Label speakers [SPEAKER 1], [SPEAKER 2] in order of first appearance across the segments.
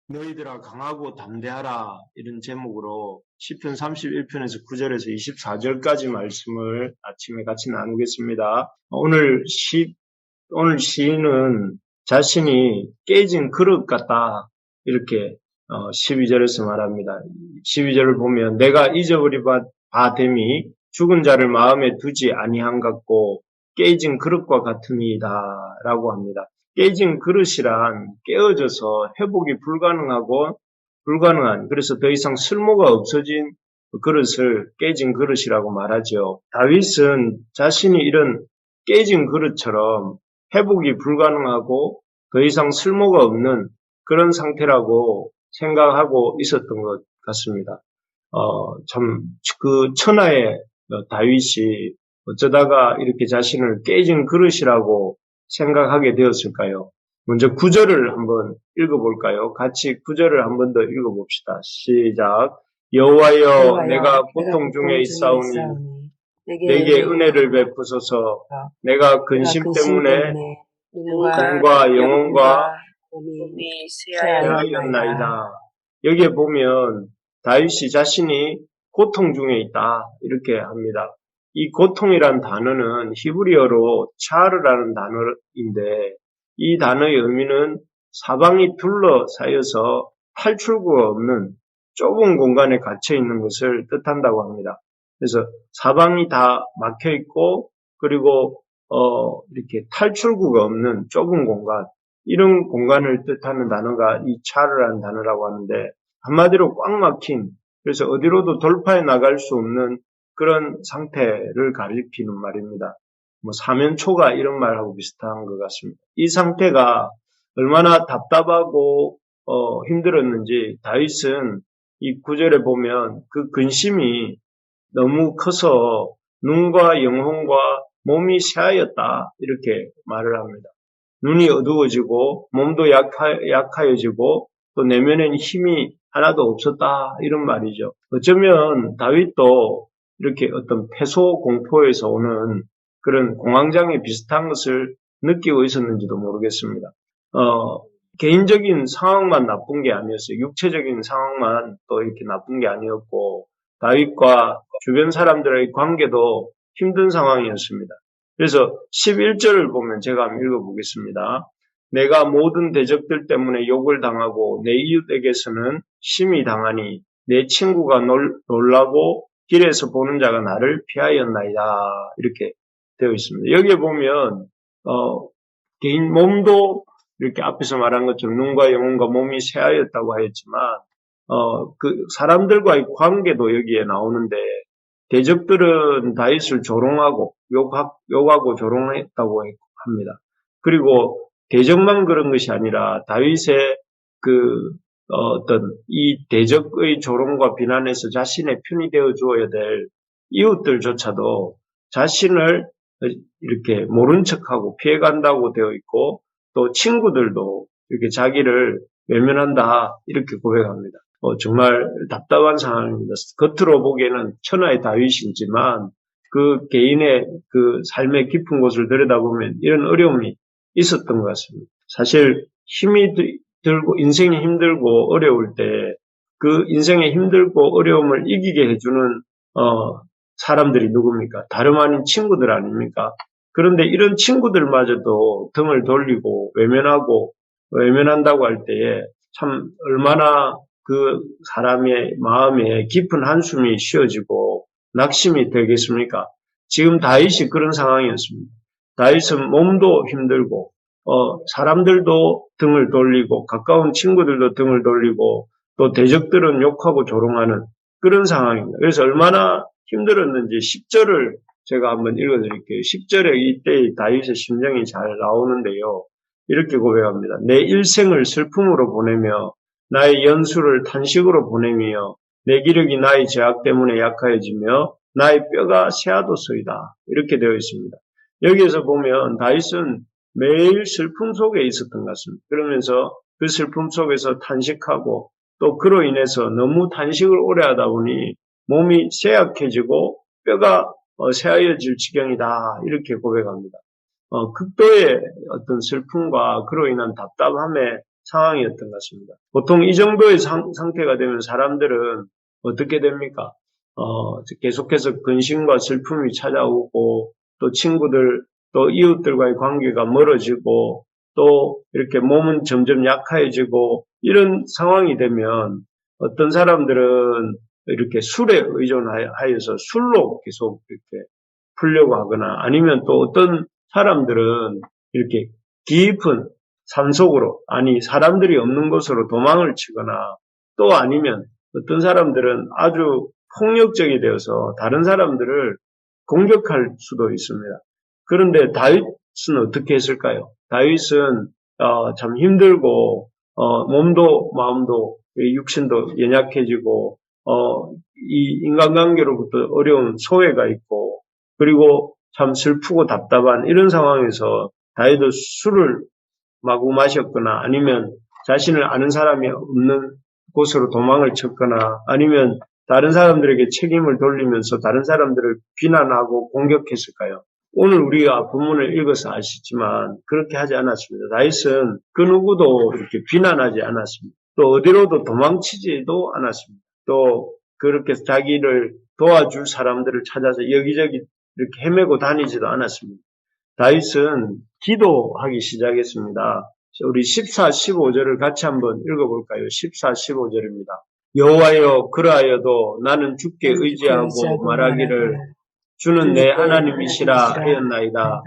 [SPEAKER 1] 너희들아 강하고 담대하라 이런 제목으로 시편 31편에서 9절에서 24절까지 말씀을 아침에 같이 나누겠습니다. 오늘 시인은 자신이 깨진 그릇 같다 이렇게 12절에서 말합니다. 12절을 보면 내가 잊어버린 바 됨이 죽은 자를 마음에 두지 아니한 같고 깨진 그릇과 같으니이다 라고 합니다. 깨진 그릇이란 깨어져서 회복이 불가능한, 그래서 더 이상 쓸모가 없어진 그릇을 깨진 그릇이라고 말하죠. 다윗은 자신이 이런 깨진 그릇처럼 회복이 불가능하고 더 이상 쓸모가 없는 그런 상태라고 생각하고 있었던 것 같습니다. 그 천하의 다윗이 어쩌다가 이렇게 자신을 깨진 그릇이라고 생각하게 되었을까요? 먼저 9절을 한번 읽어볼까요? 같이 9절을 한 번 더 읽어봅시다. 시작. 여호와여 내가 고통 중에 있사오니 내게 은혜를 베푸소서. 내가 근심 때문에 눈과 영혼과 몸이 쇠하였나이다. 여기에 보면 다윗이 자신이 고통 중에 있다 이렇게 합니다. 이 고통이란 단어는 히브리어로 차르라는 단어인데 이 단어의 의미는 사방이 둘러싸여서 탈출구가 없는 좁은 공간에 갇혀 있는 것을 뜻한다고 합니다. 그래서 사방이 다 막혀 있고 그리고 이렇게 탈출구가 없는 좁은 공간, 이런 공간을 뜻하는 단어가 이 차르라는 단어라고 하는데 한마디로 꽉 막힌, 그래서 어디로도 돌파해 나갈 수 없는 그런 상태를 가리키는 말입니다. 사면초가 이런 말하고 비슷한 것 같습니다. 이 상태가 얼마나 답답하고 힘들었는지 다윗은 이 구절에 보면 그 근심이 너무 커서 눈과 영혼과 몸이 쇠하였다 이렇게 말을 합니다. 눈이 어두워지고 몸도 약하여지고 또 내면엔 힘이 하나도 없었다 이런 말이죠. 어쩌면 다윗도 이렇게 어떤 패소 공포에서 오는 그런 공황장애 비슷한 것을 느끼고 있었는지도 모르겠습니다. 개인적인 상황만 나쁜 게 아니었어요. 육체적인 상황만 또 이렇게 나쁜 게 아니었고 다윗과 주변 사람들의 관계도 힘든 상황이었습니다. 그래서 11절을 보면 제가 한번 읽어보겠습니다. 내가 모든 대적들 때문에 욕을 당하고 내 이웃에게서는 심히 당하니 내 친구가 놀라고 길에서 보는 자가 나를 피하였나이다 이렇게 되어 있습니다. 여기에 보면 개인 몸도 이렇게 앞에서 말한 것처럼 눈과 영혼과 몸이 쇠하였다고 하였지만 그 사람들과의 관계도 여기에 나오는데 대적들은 다윗을 조롱하고 욕하고 조롱했다고 합니다. 그리고 대적만 그런 것이 아니라 다윗의 어떤 이 대적의 조롱과 비난에서 자신의 편이 되어 주어야 될 이웃들조차도 자신을 이렇게 모른 척하고 피해간다고 되어 있고 또 친구들도 이렇게 자기를 외면한다 이렇게 고백합니다. 정말 답답한 상황입니다. 겉으로 보기에는 천하의 다윗이지만 그 개인의 그 삶의 깊은 곳을 들여다보면 이런 어려움이 있었던 것 같습니다. 사실 힘이 들고 인생이 힘들고 어려울 때 그 인생의 힘들고 어려움을 이기게 해주는 사람들이 누굽니까? 다름 아닌 친구들 아닙니까? 그런데 이런 친구들마저도 등을 돌리고 외면한다고 할 때에 참 얼마나 그 사람의 마음에 깊은 한숨이 쉬어지고 낙심이 되겠습니까? 지금 다윗이 그런 상황이었습니다. 다윗은 몸도 힘들고 사람들도 등을 돌리고 가까운 친구들도 등을 돌리고 또 대적들은 욕하고 조롱하는 그런 상황입니다. 그래서 얼마나 힘들었는지 10절을 제가 한번 읽어드릴게요. 10절에 이때의 다윗의 심정이 잘 나오는데요. 이렇게 고백합니다. 내 일생을 슬픔으로 보내며 나의 연수를 탄식으로 보내며 내 기력이 나의 죄악 때문에 약하여지며 나의 뼈가 쇠하도소이다. 이렇게 되어 있습니다. 여기에서 보면 다윗은 매일 슬픔 속에 있었던 것 같습니다. 그러면서 그 슬픔 속에서 탄식하고 또 그로 인해서 너무 탄식을 오래 하다 보니 몸이 쇠약해지고 뼈가 쇠하여질 지경이다 이렇게 고백합니다. 극도의 어떤 슬픔과 그로 인한 답답함에 상황이었던 것 같습니다. 보통 이 정도의 상태가 되면 사람들은 어떻게 됩니까? 계속해서 근심과 슬픔이 찾아오고 또 친구들 또 이웃들과의 관계가 멀어지고 또 이렇게 몸은 점점 약해지고 이런 상황이 되면 어떤 사람들은 이렇게 술에 의존하여서 술로 계속 이렇게 풀려고 하거나 아니면 또 어떤 사람들은 이렇게 깊은 산속으로 아니 사람들이 없는 곳으로 도망을 치거나 또 아니면 어떤 사람들은 아주 폭력적이 되어서 다른 사람들을 공격할 수도 있습니다. 그런데 다윗은 어떻게 했을까요? 다윗은 참 힘들고 몸도 마음도 육신도 연약해지고 이 인간관계로부터 어려운 소외가 있고 그리고 참 슬프고 답답한 이런 상황에서 다윗은 술을 마구 마셨거나 아니면 자신을 아는 사람이 없는 곳으로 도망을 쳤거나 아니면 다른 사람들에게 책임을 돌리면서 다른 사람들을 비난하고 공격했을까요? 오늘 우리가 본문을 읽어서 아시지만 그렇게 하지 않았습니다. 다윗은 그 누구도 이렇게 비난하지 않았습니다. 또 어디로도 도망치지도 않았습니다. 또 그렇게 자기를 도와줄 사람들을 찾아서 여기저기 이렇게 헤매고 다니지도 않았습니다. 다윗은 기도하기 시작했습니다. 우리 14, 15절을 같이 한번 읽어볼까요? 14, 15절입니다. 여호와여 그러하여도 나는 주께 의지하고 말하기를 주는 내 하나님이시라 하였나이다.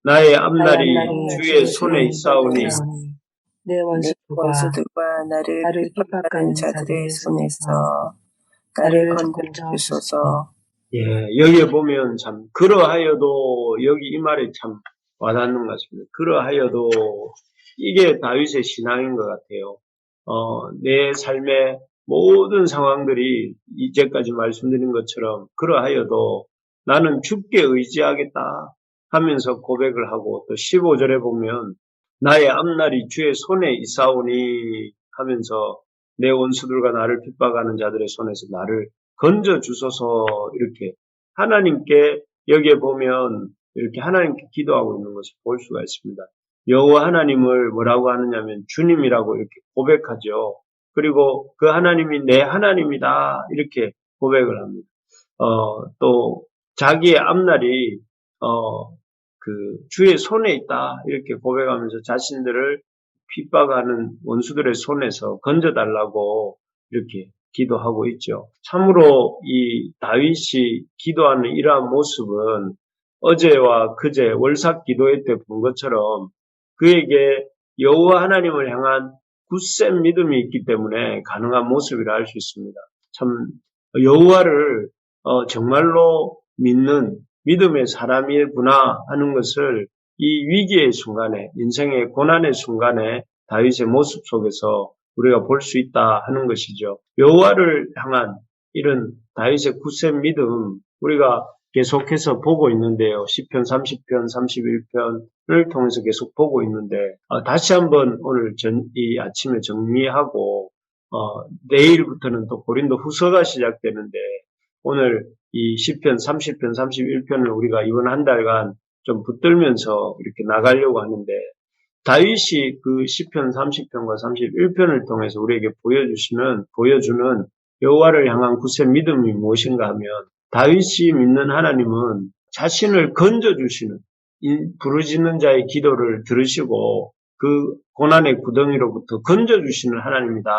[SPEAKER 1] 나의 앞날이 주의 손에 있사오니
[SPEAKER 2] 내 원수들과 나를 핍박하는 자들의 손에서 나를 건져주소서.
[SPEAKER 1] 예, 여기에 보면 참 그러하여도 여기 이 말이 참 와닿는 것 같습니다. 그러하여도 이게 다윗의 신앙인 것 같아요. 내 삶의 모든 상황들이 이제까지 말씀드린 것처럼 그러하여도 나는 주께 의지하겠다 하면서 고백을 하고 또 15절에 보면 나의 앞날이 주의 손에 있사오니 하면서 내 원수들과 나를 핍박하는 자들의 손에서 나를 건져 주소서 이렇게 하나님께 여기에 보면 이렇게 하나님께 기도하고 있는 것을 볼 수가 있습니다. 여호와 하나님을 뭐라고 하느냐면 주님이라고 이렇게 고백하죠. 그리고 그 하나님이 내 하나님이다 이렇게 고백을 합니다. 또 자기의 앞날이 그 주의 손에 있다 이렇게 고백하면서 자신들을 핍박하는 원수들의 손에서 건져달라고 이렇게 기도하고 있죠. 참으로 이 다윗이 기도하는 이러한 모습은 어제와 그제 월삭 기도회 때 본 것처럼 그에게 여호와 하나님을 향한 굳센 믿음이 있기 때문에 가능한 모습이라 할 수 있습니다. 참 여호와를 정말로 믿는 믿음의 사람이구나 하는 것을 이 위기의 순간에 인생의 고난의 순간에 다윗의 모습 속에서 우리가 볼 수 있다 하는 것이죠. 여호와를 향한 이런 다윗의 굳센 믿음 우리가 계속해서 보고 있는데요. 시편 30편, 31편을 통해서 계속 보고 있는데 다시 한번 오늘 이 아침에 정리하고 내일부터는 또 고린도 후서가 시작되는데 오늘 이 시편 30편, 31편을 우리가 이번 한 달간 좀 붙들면서 이렇게 나가려고 하는데 다윗이 그 시편 30편과 31편을 통해서 우리에게 보여주는 여호와를 향한 굳센 믿음이 무엇인가 하면 다윗이 믿는 하나님은 자신을 건져주시는 부르짖는 자의 기도를 들으시고 그 고난의 구덩이로부터 건져주시는 하나님이다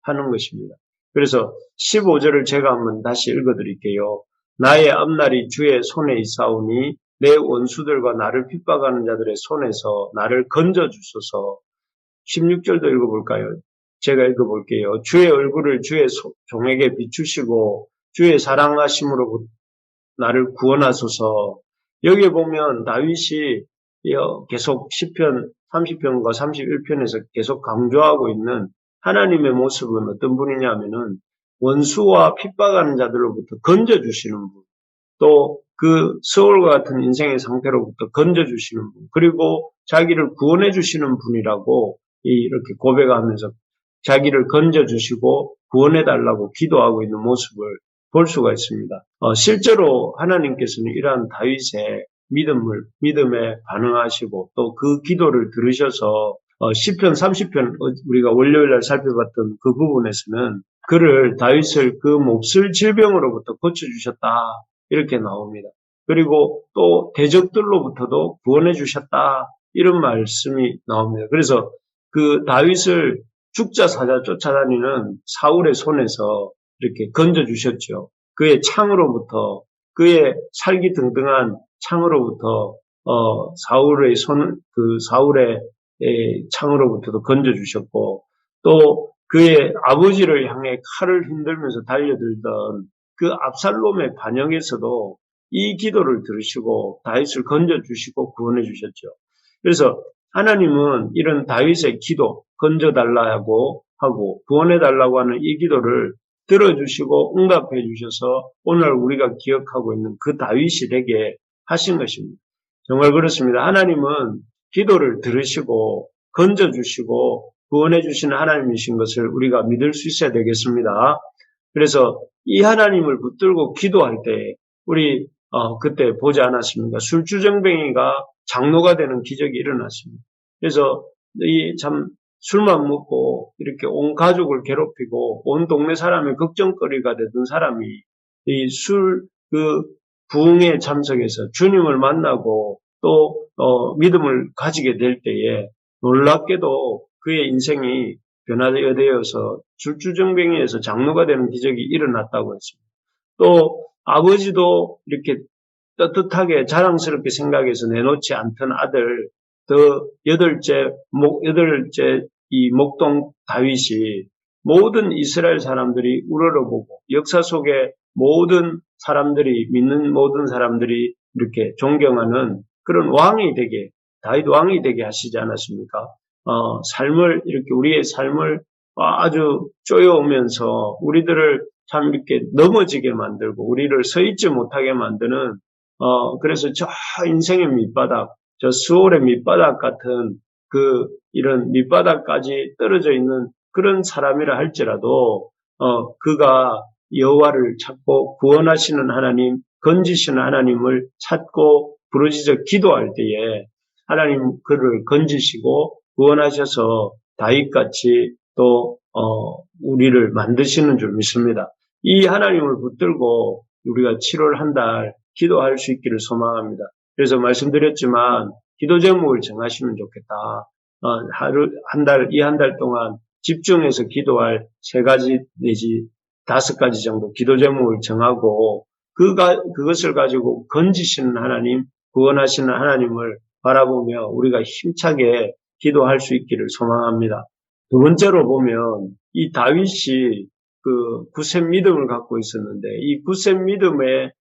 [SPEAKER 1] 하는 것입니다. 그래서 15절을 제가 한번 다시 읽어드릴게요. 나의 앞날이 주의 손에 있사오니 내 원수들과 나를 핍박하는 자들의 손에서 나를 건져주소서. 16절도 읽어볼까요? 제가 읽어볼게요. 주의 얼굴을 주의 종에게 비추시고 주의 사랑하심으로 나를 구원하소서. 여기에 보면 다윗이 계속 시편 30편과 31편에서 계속 강조하고 있는 하나님의 모습은 어떤 분이냐면은 원수와 핍박하는 자들로부터 건져주시는 분, 또 그 서울과 같은 인생의 상태로부터 건져주시는 분, 그리고 자기를 구원해주시는 분이라고 이렇게 고백하면서 자기를 건져주시고 구원해달라고 기도하고 있는 모습을 볼 수가 있습니다. 실제로 하나님께서는 이러한 다윗의 믿음에 반응하시고 또 그 기도를 들으셔서 시편 30편 우리가 월요일날 살펴봤던 그 부분에서는 그를 다윗을 그 몹쓸 질병으로부터 고쳐주셨다 이렇게 나옵니다. 그리고 또 대적들로부터도 구원해 주셨다 이런 말씀이 나옵니다. 그래서 그 다윗을 죽자 사자 쫓아다니는 사울의 손에서 이렇게 건져주셨죠. 그의 창으로부터 그의 살기등등한 창으로부터 사울의 사울의 창으로부터도 건져주셨고 또 그의 아버지를 향해 칼을 흔들면서 달려들던 그 압살롬의 반역에서도 이 기도를 들으시고 다윗을 건져주시고 구원해 주셨죠. 그래서 하나님은 이런 다윗의 기도, 건져달라고 하고 구원해달라고 하는 이 기도를 들어주시고 응답해 주셔서 오늘 우리가 기억하고 있는 그 다윗이 되게 하신 것입니다. 정말 그렇습니다. 하나님은 기도를 들으시고 건져주시고 구원해 주시는 하나님이신 것을 우리가 믿을 수 있어야 되겠습니다. 그래서 이 하나님을 붙들고 기도할 때 우리 그때 보지 않았습니까? 술주정뱅이가 장로가 되는 기적이 일어났습니다. 그래서 이 참 술만 먹고 이렇게 온 가족을 괴롭히고 온 동네 사람의 걱정거리가 되던 사람이 이 부흥에 참석해서 주님을 만나고 또 믿음을 가지게 될 때에 놀랍게도 그의 인생이 변화되어서 술주정뱅이에서 장로가 되는 기적이 일어났다고 했습니다. 또 아버지도 이렇게 떳떳하게 자랑스럽게 생각해서 내놓지 않던 아들, 여덟째 이 목동 다윗이 모든 이스라엘 사람들이 우러러보고 역사 속에 모든 사람들이 믿는 모든 사람들이 이렇게 존경하는 그런 왕이 되게 다윗 왕이 되게 하시지 않았습니까? 삶을 이렇게 우리의 삶을 아주 쪼여오면서 우리들을 참 이렇게 넘어지게 만들고 우리를 서 있지 못하게 만드는 그래서 저 인생의 밑바닥, 저 수월의 밑바닥 같은 이런 밑바닥까지 떨어져 있는 그런 사람이라 할지라도 그가 여호와를 찾고 구원하시는 하나님, 건지시는 하나님을 찾고 부르짖어 기도할 때에 하나님 그를 건지시고 구원하셔서 다윗같이 또 우리를 만드시는 줄 믿습니다. 이 하나님을 붙들고 우리가 7월 한 달 기도할 수 있기를 소망합니다. 그래서 말씀드렸지만 기도 제목을 정하시면 좋겠다. 이 한 달 동안 집중해서 기도할 3가지 내지 5가지 정도 기도 제목을 정하고 그것을 가지고 건지시는 하나님, 구원하시는 하나님을 바라보며 우리가 힘차게 기도할 수 있기를 소망합니다. 두 번째로 보면 이 다윗이 그 굳센 믿음을 갖고 있었는데 이 굳센 믿음에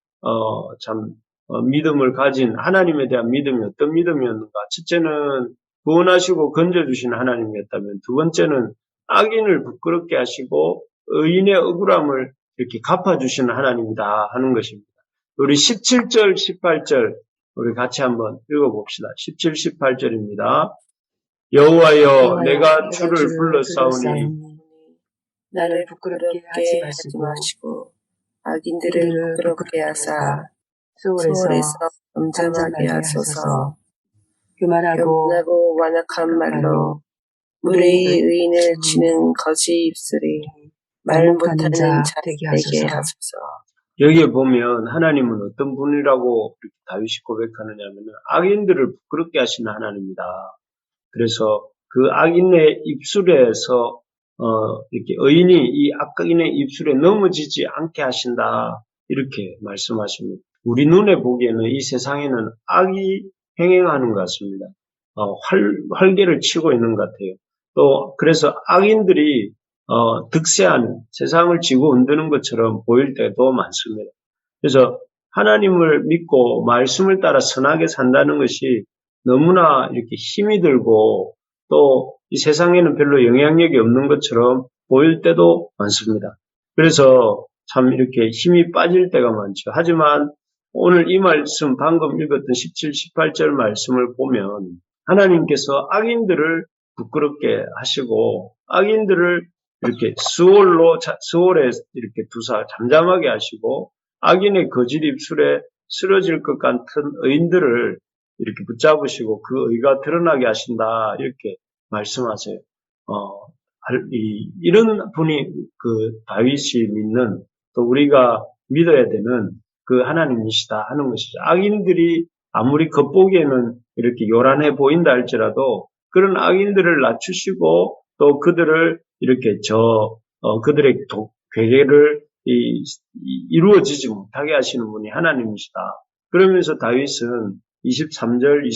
[SPEAKER 1] 믿음을 가진 하나님에 대한 믿음이 어떤 믿음이었는가? 첫째는 구원하시고 건져주시는 하나님이었다면 두 번째는 악인을 부끄럽게 하시고 의인의 억울함을 이렇게 갚아주시는 하나님이다 하는 것입니다. 우리 17절, 18절 우리 같이 한번 읽어봅시다. 17, 18절입니다. 여호와여 내가 주를 불러싸우니
[SPEAKER 2] 나를 부끄럽게 하지 마시고 악인들을 부끄럽게 하사 소홀에서 잠잠하게 하소서. 교만하고 완악한 말로 무례히 의인을 치는 거짓 입술이 말 못하는 자 되게 하소서.
[SPEAKER 1] 여기에 보면 하나님은 어떤 분이라고 다윗이 고백하느냐면 악인들을 부끄럽게 하시는 하나님이다. 그래서 그 악인의 입술에서 이렇게 의인이 이 악인의 입술에 넘어지지 않게 하신다. 이렇게 말씀하십니다. 우리 눈에 보기에는 이 세상에는 악이 행행하는 것 같습니다. 활개를 치고 있는 것 같아요. 또 그래서 악인들이 득세하는 세상을 지고 흔드는 것처럼 보일 때도 많습니다. 그래서 하나님을 믿고 말씀을 따라 선하게 산다는 것이 너무나 이렇게 힘이 들고 또 이 세상에는 별로 영향력이 없는 것처럼 보일 때도 많습니다. 그래서 참 이렇게 힘이 빠질 때가 많죠. 하지만 오늘 이 말씀 방금 읽었던 17, 18절 말씀을 보면 하나님께서 악인들을 부끄럽게 하시고 악인들을 이렇게 수월에 이렇게 두사 잠잠하게 하시고 악인의 거짓 입술에 쓰러질 것 같은 의인들을 이렇게 붙잡으시고 그 의가 드러나게 하신다 이렇게 말씀하세요. 이런 분이 다윗이 믿는 또 우리가 믿어야 되는 그 하나님이시다 하는 것이죠. 악인들이 아무리 겉보기에는 이렇게 요란해 보인다 할지라도 그런 악인들을 낮추시고 또 그들을 이렇게 그들의 괴계를 이루어지지 못하게 하시는 분이 하나님이시다. 그러면서 다윗은 23절,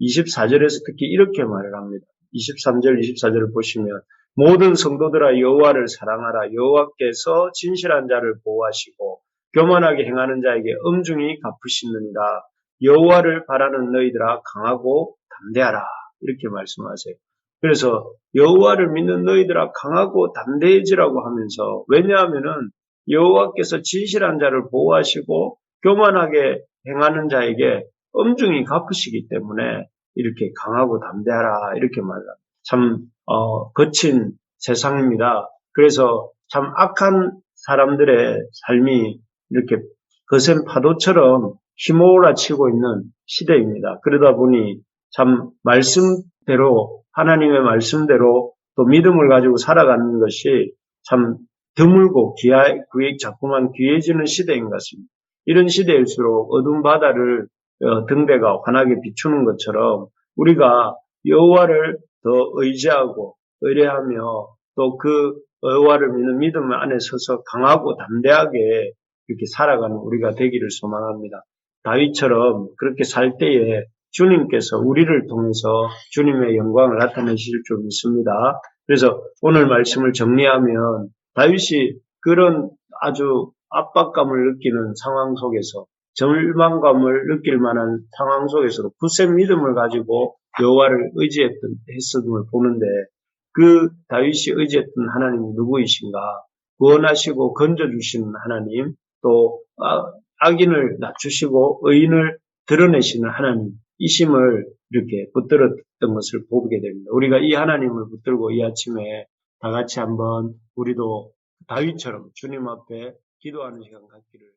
[SPEAKER 1] 24절에서 특히 이렇게 말을 합니다. 23절, 24절을 보시면 모든 성도들아 여호와를 사랑하라. 여호와께서 진실한 자를 보호하시고 교만하게 행하는 자에게 엄중히 갚으시느니라. 여호와를 바라는 너희들아 강하고 담대하라. 이렇게 말씀하세요. 그래서 여호와를 믿는 너희들아 강하고 담대해지라고 하면서 왜냐하면은 여호와께서 진실한 자를 보호하시고 교만하게 행하는 자에게 엄중히 갚으시기 때문에 이렇게 강하고 담대하라 이렇게 말합니다. 참 거친 세상입니다. 그래서 참 악한 사람들의 삶이 이렇게 거센 파도처럼 휘몰아치고 있는 시대입니다. 그러다 보니 참 말씀대로 하나님의 말씀대로 또 믿음을 가지고 살아가는 것이 참 드물고 자꾸만 귀해지는 시대인 것 같습니다. 이런 시대일수록 어두운 바다를 등대가 환하게 비추는 것처럼 우리가 여호와를 더 의지하고 의뢰하며 또 그 여호와를 믿는 믿음 안에 서서 강하고 담대하게 이렇게 살아가는 우리가 되기를 소망합니다. 다윗처럼 그렇게 살 때에 주님께서 우리를 통해서 주님의 영광을 나타내실 줄 믿습니다. 그래서 오늘 말씀을 정리하면 다윗이 그런 아주 압박감을 느끼는 상황 속에서 절망감을 느낄 만한 상황 속에서도 굳센 믿음을 가지고 여호와를 의지했음을 보는데 그 다윗이 의지했던 하나님이 누구이신가? 구원하시고 건져주시는 하나님, 또 악인을 낮추시고 의인을 드러내시는 하나님이심을 이렇게 붙들었던 것을 보게 됩니다. 우리가 이 하나님을 붙들고 이 아침에 다 같이 한번 우리도 다윗처럼 주님 앞에 기도하는 시간 갖기를